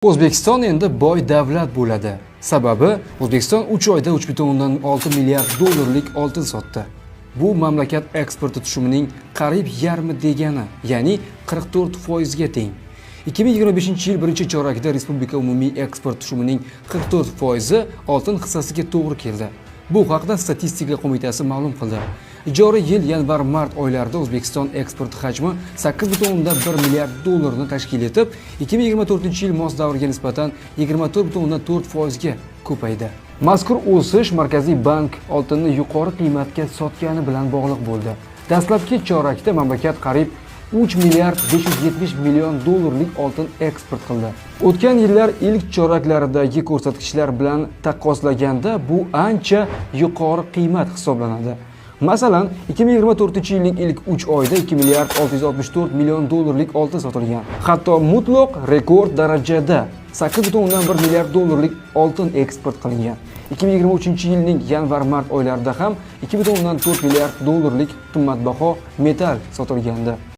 O'zbekiston endi boy davlat bo'ladi. Sababi O'zbekiston 3 oyda 3,6 milliard dollarlik oltin sotdi. Bu mamlakat eksporti tushumining qariyb yarmi degani, ya'ni 44% ga teng. 2025-yil birinchi chorakda respublika umumiy eksport tushumining 44% oltin hissasiga to'g'ri keldi. Bu haqda Statistika qo'mitasi ma'lum qildi. Joriy yil yanvar-mart oylarida O'zbekiston eksport hajmi 8,1 milliard dollarni tashkil etib, 2024-yil mos davrga nisbatan 24,4% ga ko'paydi. Mazkur o'sish Markaziy bank oltinni yuqori qiymatga sotgani bilan bog'liq bo'ldi. Dastlabki chorakda mamlakat qariyb 3 milliard 570 million dollarlik oltin eksport qildi. O'tgan yillar ilk choraklaridagi ko'rsatkichlar bilan taqqoslaganda bu ancha yuqori qiymat hisoblanadi. Masalan, 2024-yilning ilk 3 oyida 2 milliard 664 million dollarlik oltin sotilgan. Hatto mutlaq rekord darajada 8,1 milliard dollarlik oltin eksport qilingan. 2023-yilning yanvar-mart oylarida ham 2,4 milliard dollarlik qimmatbaho metall sotilgandi.